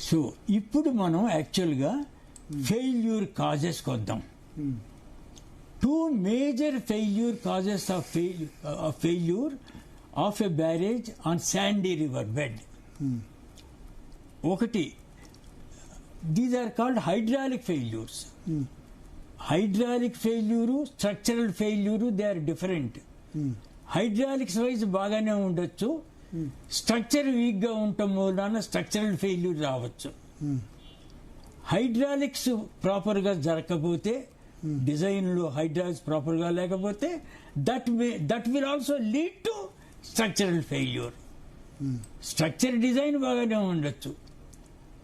So ఇప్పుడు మనం యాక్చువల్గా ఫెయిల్యూర్ కాజెస్కి వద్దాం. Two major failure causes of failure of a barrage on sandy river bed. ఒకటి, these are called hydraulic failures. Hydraulic failure, structural failure, they are different. Hydraulics wise బాగానే ఉండొచ్చు, structure weak గా ఉండటం మూలాన స్ట్రక్చరల్ ఫెయిల్యూర్ రావచ్చు. Hydraulics proper గా జరగకపోతే, design లో హైడ్రాలిక్స్ ప్రాపర్ గా లేకపోతే, that will also lead to structural failure. Structure design బాగానే ఉండొచ్చు,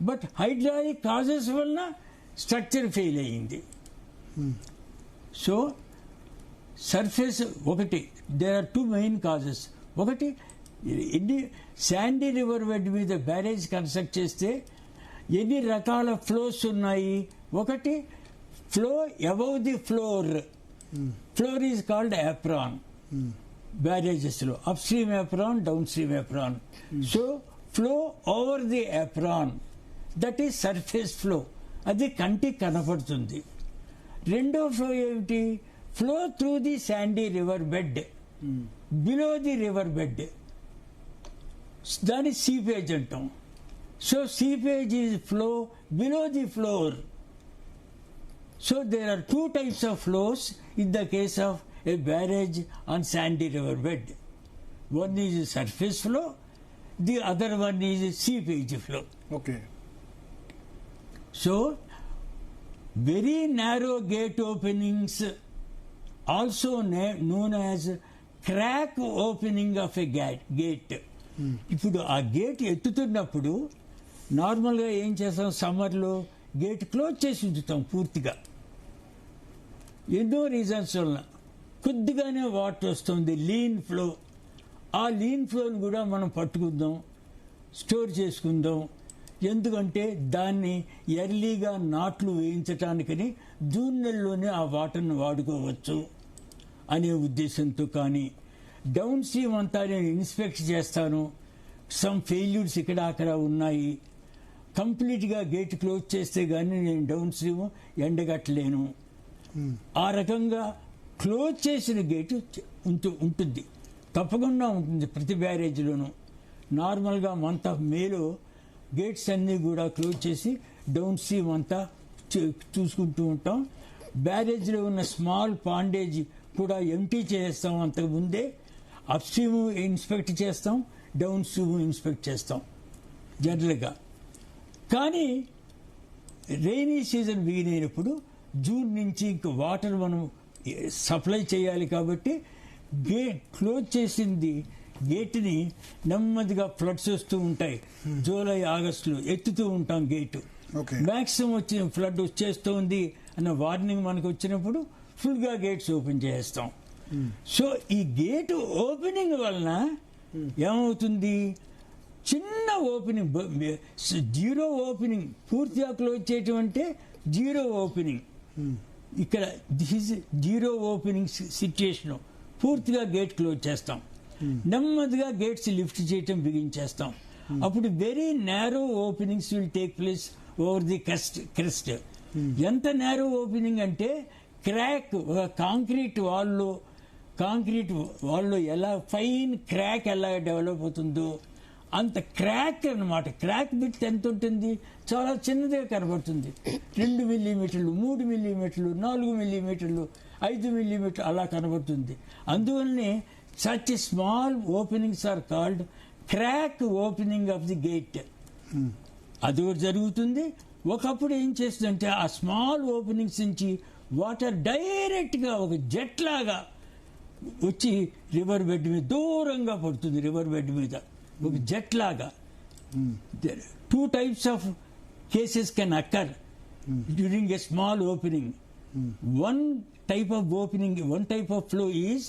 బట్ హైడ్రాలిక్ కాజెస్ వలన స్ట్రక్చర్ ఫెయిల్ అయ్యింది. సో సర్ఫేస్ ఒకటి, there are two main causes. ఒకటి, ఎన్ని శాండీ రివర్ బెడ్ మీద బ్యారేజ్ కన్స్ట్రక్ట్ చేస్తే ఎన్ని రకాల ఫ్లోస్ ఉన్నాయి. ఒకటి, flow above the floor. Floor is called apron. Barrages లో upstream apron, downstream apron. So flow over the apron, that is surface flow. అది కంటికి కనపడుతుంది. రెండో ఫ్లో ఏమిటి? Flow through the sandy river bed, below the river bed. దాని seepage అంటాం. So seepage is flow below the floor. So there are two types of flows in the case of a barrage on sandy river bed. One is surface flow, the other one is seepage flow. Okay. So very narrow gate openings, also known as crack opening of a gate. ఇప్పుడు ఆ gate ఎత్తుతున్నప్పుడు నార్మల్గా ఏం చేస్తాం, సమ్మర్లో gate close చేసి ఉంచుతాం పూర్తిగా. ఎన్నో రీజన్స్ వలన కొద్దిగానే వాటర్ వస్తుంది, లీన్ ఫ్లో. ఆ లీన్ ఫ్లోని కూడా మనం పట్టుకుందాం, స్టోర్ చేసుకుందాం. ఎందుకంటే దాన్ని ఎర్లీగా నాట్లు వేయించటానికని జూన్ నెలలోనే ఆ వాటర్ని వాడుకోవచ్చు అనే ఉద్దేశంతో. కానీ డౌన్ స్ట్రీమ్ అంతా నేను ఇన్స్పెక్ట్ చేస్తాను, సమ్ ఫెయిల్యూర్స్ ఇక్కడ అక్కడ ఉన్నాయి, కంప్లీట్గా గేట్ క్లోజ్ చేస్తే కానీ నేను డౌన్ స్ట్రీమ్ ఎండగట్టలేను. ఆ రకంగా క్లోజ్ చేసిన గేటు ఉంటుంది, తప్పకుండా ఉంటుంది ప్రతి బ్యారేజ్లోనూ. నార్మల్గా మంత్ ఆఫ్ మేలో గేట్స్ అన్నీ కూడా క్లోజ్ చేసి డౌన్ స్ట్రీమ్ అంతా చూసుకుంటూ ఉంటాం. బ్యారేజ్లో ఉన్న స్మాల్ పాండేజ్ కూడా ఎంటీ చేస్తాం. అంతకు ముందే అప్ స్ట్రీమ్ ఇన్స్పెక్ట్ చేస్తాం, డౌన్ స్ట్రీమ్ ఇన్స్పెక్ట్ చేస్తాం జనరల్గా. కానీ రైనీ సీజన్ బిగిన్ అయినప్పుడు జూన్ నుంచి ఇంక వాటర్ మనం సప్లై చేయాలి కాబట్టి గేట్ క్లోజ్ చేసింది గేట్ని నెమ్మదిగా ఫ్లడ్స్ వస్తూ ఉంటాయి. జూలై ఆగస్టులో ఎత్తుతూ ఉంటాం గేటు. మ్యాక్సిమం వచ్చి ఫ్లడ్ వచ్చేస్తోంది అన్న వార్నింగ్ మనకు వచ్చినప్పుడు ఫుల్గా గేట్స్ ఓపెన్ చేస్తాం. సో ఈ గేటు ఓపెనింగ్ వలన ఏమవుతుంది, చిన్న ఓపెనింగ్, జీరో ఓపెనింగ్. పూర్తిగా క్లోజ్ చేయటం అంటే జీరో ఓపెనింగ్. ఇక్కడ దిస్ జీరో ఓపెనింగ్ సిచ్యుయేషన్. పూర్తిగా గేట్ క్లోజ్ చేస్తాం, నెమ్మదిగా గేట్స్ లిఫ్ట్ చేయటం బిగించేస్తాం. అప్పుడు very narrow openings will take place over the crest. ఎంత నేరో ఓపెనింగ్ అంటే క్రాక్, ఒక కాంక్రీట్ వాల్లో ఎలా ఫైన్ క్రాక్ ఎలా డెవలప్ అవుతుందో అంత క్రాక్ అన్నమాట. క్రాక్ బిట్ ఎంత ఉంటుంది, చాలా చిన్నదిగా కనబడుతుంది. 2 మిల్లీమీటర్లు, 3 మిల్లీమీటర్లు, 4 మిల్లీమీటర్లు, 5 మిల్లీమీటర్లు అలా కనబడుతుంది. అందువల్లనే such small openings are called crack opening of the gate. అది కూడా జరుగుతుంది. ఒకప్పుడు ఏం చేస్తుందంటే ఆ స్మాల్ ఓపెనింగ్స్ నుంచి వాటర్ డైరెక్ట్గా ఒక జెట్ లాగా వచ్చి రివర్ బెడ్ మీద దూరంగా పడుతుంది. రివర్ బెడ్ మీద ఒక జెట్ లాగా. 2 types of cases can occur during a small opening. One type of opening, one type of flow is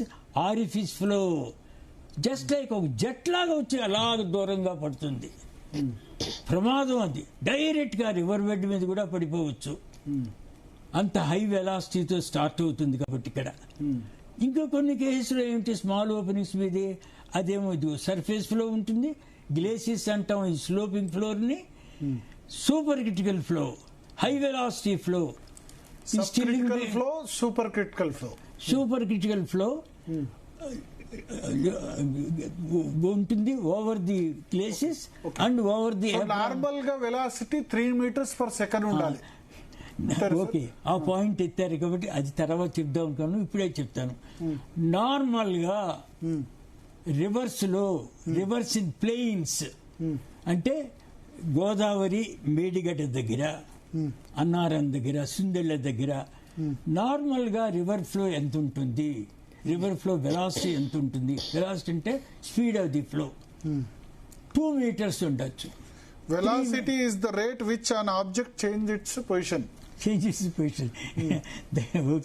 orifice flow. Just like ఒక జెట్ లాగా వచ్చి అలాగ దూరంగా పడుతుంది. ప్రమాదం అది. డైరెక్ట్గా రివర్ బెడ్ మీద కూడా పడిపోవచ్చు, అంత హై వెలాసిటీతో స్టార్ట్ అవుతుంది కాబట్టి ఇక్కడ. ఇంకా కొన్ని కేసులో ఏమిటి, స్మాల్ ఓపెనింగ్స్ మీదే అదేమో సర్ఫేస్ ఫ్లో ఉంటుంది. గ్లేసియస్ అంటాం ఈ sloping ఫ్లోర్ని. supercritical flow, high velocity flow is still in Subcritical the flow, supercritical flow. supercritical flow ఉంటుంది over the places and over the normal గా వెలాసిటీ 3 meters per second ఉండాలి. Okay, ఆ point ఎత్తారు కాబట్టి అది తర్వాత చెప్దాం అనుకున్నాను, ఇప్పుడే చెప్తాను. నార్మల్ గా రివర్స్ ఇన్ ప్లెయిన్స్ అంటే గోదావరి మేడిగడ్డ దగ్గర, అన్నారం దగ్గర, సుందెళ్ళ దగ్గర నార్మల్ గా రివర్ ఫ్లో ఎంత ఉంటుంది, రివర్ ఫ్లో వెలాసిటీ ఎంత ఉంటుంది? వెలాసిటీ అంటే speed of the flow 2 meters ఉండొచ్చు. Velocity is the rate which an object changes its position.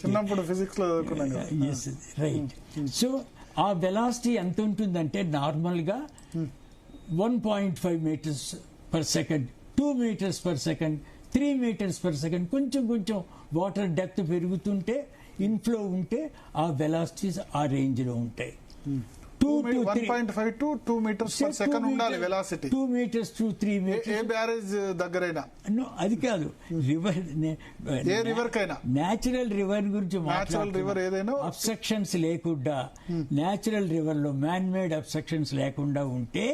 చిన్నప్పుడు ఫిజిక్స్ లో చదువుకున్నాం కదా. Yes, right. సో ఆ వెలాసిటీ ఎంత ఉంటుందంటే నార్మల్ గా 1.5 meters per second, 2 meters per second, 3 meters per second. కొంచెం వాటర్ డెప్త్ పెరుగుతుంటే, ఇన్ఫ్లో ఉంటే ఆ వెలాసిటీస్ ఆ రేంజ్ లో ఉంటాయి. 1.5 to 2 meters per second ఉండాలి velocity. 2 meters to 3 meters. A barrage దగ్గరైనా, అది కాదు, రివర్, ఏ రివర్ కైనా, నేచురల్ రివర్ గురించి నేచురల్ రివర్ ఏదైనా అబ్స్ట్రక్షన్స్ లేకుండా, నేచురల్ రివర్ లో మ్యాన్ మేడ్ అబ్స్ట్రక్షన్స్ లేకుండా ఉంటే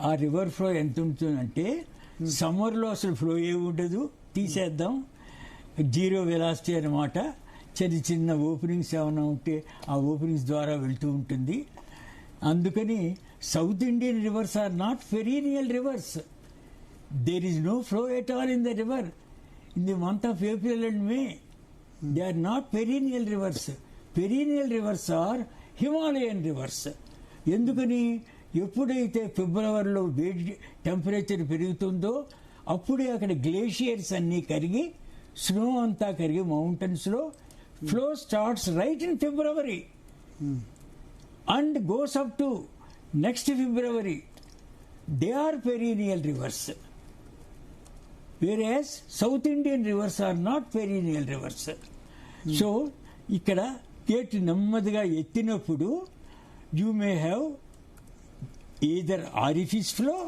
ఆ రివర్ ఫ్లో ఎంత ఉంటుందంటే, సమ్మర్ లో అసలు ఫ్లో ఉండదు, తీసేద్దాం, జీరో వెలాసిటీ అనమాట. చిన్న ఓపెనింగ్స్ ఏమైనా ఉంటే ఆ ఓపెనింగ్స్ ద్వారా వెళ్తూ ఉంటుంది. అందుకని South Indian rivers are not perennial rivers. There is no flow at all in the river in the month of April and May. They are not perennial rivers. Perennial rivers are Himalayan rivers. ఎందుకని? ఎప్పుడైతే ఫిబ్రవరిలో వేడి temperature పెరుగుతుందో అప్పుడే అక్కడ glaciers అన్నీ కరిగి, snow అంతా కరిగి మౌంటైన్స్ లో flow starts right in February and goes up to next February. They are perennial rivers, whereas South Indian rivers are not perennial rivers. So ఇక్కడ గేట్ నెమ్మదిగా ఎత్తినప్పుడు you may have either orifice flow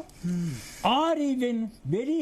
or even very